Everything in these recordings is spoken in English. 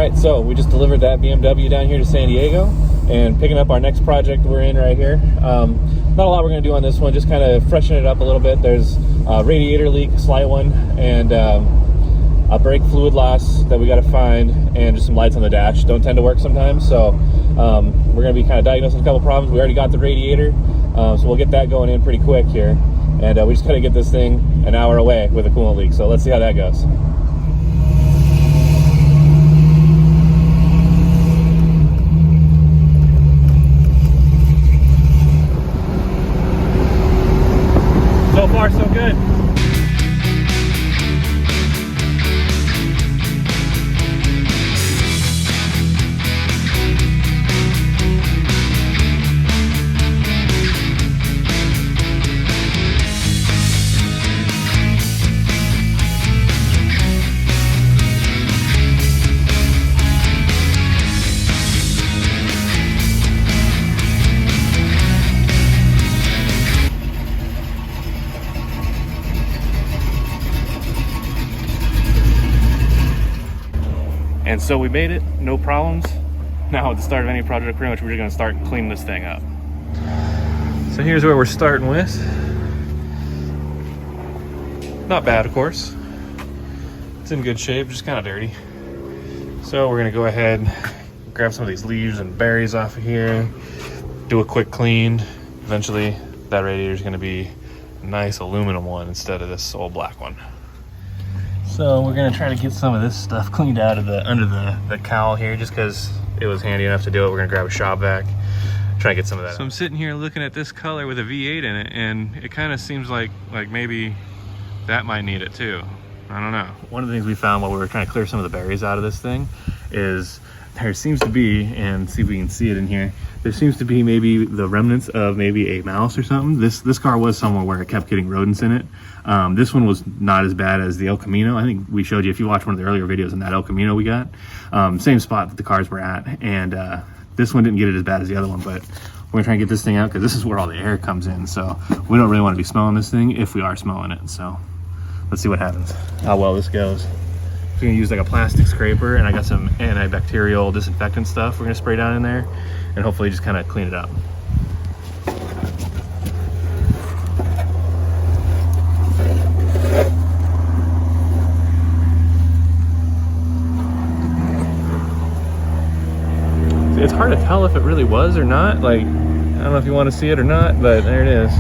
right, so we just delivered that BMW down here to San Diego and picking up our next project we're in right here. Not a lot we're going to do on this one, just kind of freshen it up a little bit. There's a radiator leak, a slight one, and a brake fluid loss that we got to find, and just some lights on the dash. Don't tend to work sometimes, so we're going to be kind of diagnosing a couple problems. We already got the radiator, so we'll get that going in pretty quick here. And we just got to get this thing an hour away with a coolant leak, so let's see how that goes. So far, so good. And so we made it, no problems. Now at the start of any project, pretty much we're just gonna start cleaning this thing up. So here's where we're starting with. Not bad, of course. It's in good shape, just kind of dirty. So we're gonna go ahead, grab some of these leaves and berries off of here, do a quick clean. Eventually that radiator is gonna be a nice aluminum one instead of this old black one. So we're gonna try to get some of this stuff cleaned out of under the cowl here, just because it was handy enough to do it. We're gonna grab a shop vac, try to get some of that. So I'm sitting here looking at this color with a V8 in it, and it kind of seems like maybe that might need it too. I don't know. One of the things we found while we were trying to clear some of the berries out of this thing is there seems to be, and see if we can see it in here, there seems to be maybe the remnants of maybe a mouse or something. This car was somewhere where it kept getting rodents in it. This one was not as bad as the El Camino. I think we showed you, if you watched one of the earlier videos in that El Camino we got, same spot that the cars were at, and this one didn't get it as bad as the other one, but we're gonna try and get this thing out because this is where all the air comes in, so we don't really want to be smelling this thing if we are smelling it. So let's see what happens, how well this goes. We're gonna use like a plastic scraper, and I got some antibacterial disinfectant stuff we're gonna spray down in there and hopefully just kind of clean it up. It's hard to tell if it really was or not. Like, I don't know if you want to see it or not, but there it is.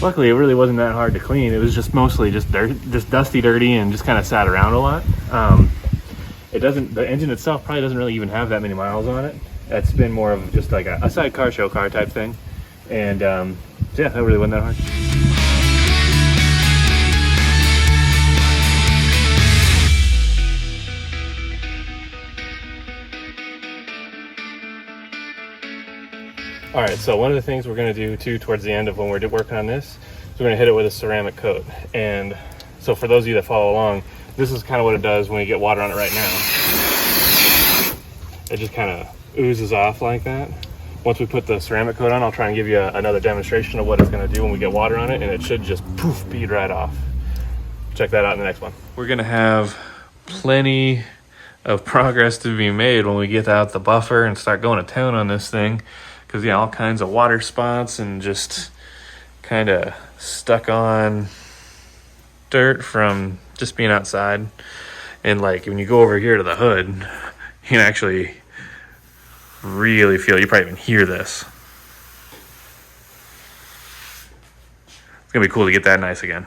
Luckily, it really wasn't that hard to clean. It was just mostly just dirt, just dusty, dirty, and just kind of sat around a lot. The engine itself probably doesn't really even have that many miles on it. It's been more of just like a sidecar, show car type thing. And yeah, that really wasn't that hard. All right, so one of the things we're gonna do too towards the end of when we're working on this is we're gonna hit it with a ceramic coat. And so for those of you that follow along, this is kind of what it does when you get water on it right now. It just kind of oozes off like that. Once we put the ceramic coat on, I'll try and give you another demonstration of what it's gonna do when we get water on it, and it should just poof, bead right off. Check that out in the next one. We're gonna have plenty of progress to be made when we get out the buffer and start going to town on this thing. Because yeah, all kinds of water spots and just kind of stuck on dirt from just being outside. And like when you go over here to the hood, you can actually really feel, you probably even hear this. It's gonna be cool to get that nice again.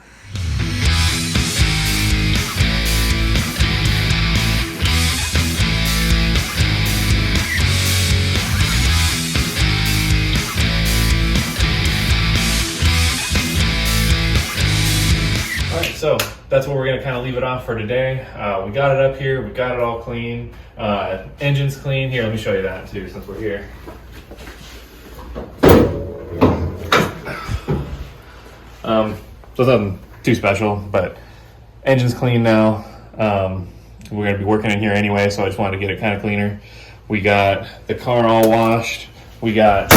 So that's where we're gonna kind of leave it off for today. We got it up here, we got it all clean. Engine's clean. Here, let me show you that too, since we're here. So nothing too special, but engine's clean now. we're going to be working in here anyway, so I just wanted to get it kind of cleaner. We got the car all washed. We got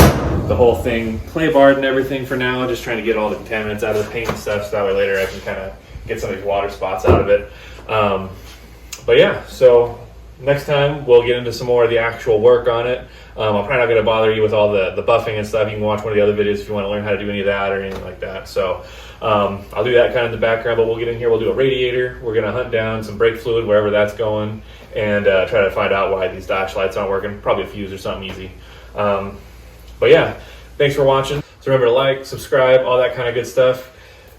the whole thing clay barred and everything for now, just trying to get all the contaminants out of the paint and stuff, so that way later I can kind of get some of these water spots out of it. But yeah, so next time we'll get into some more of the actual work on it. I'm probably not going to bother you with all the buffing and stuff. You can watch one of the other videos if you want to learn how to do any of that or anything like that. So I'll do that kind of in the background, but we'll get in here. We'll do a radiator. We're going to hunt down some brake fluid wherever that's going and try to find out why these dash lights aren't working. Probably a fuse or something easy. But yeah, thanks for watching. So remember to like, subscribe, all that kind of good stuff.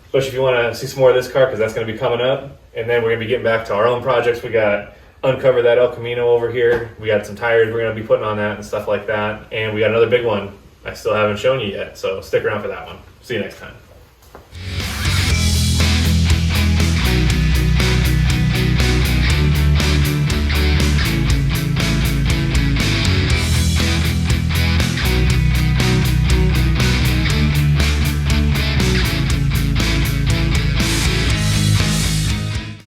Especially if you want to see some more of this car, because that's going to be coming up. And then we're going to be getting back to our own projects. We got uncover that El Camino over here. We got some tires we're going to be putting on that and stuff like that. And we got another big one I still haven't shown you yet. So stick around for that one. See you next time.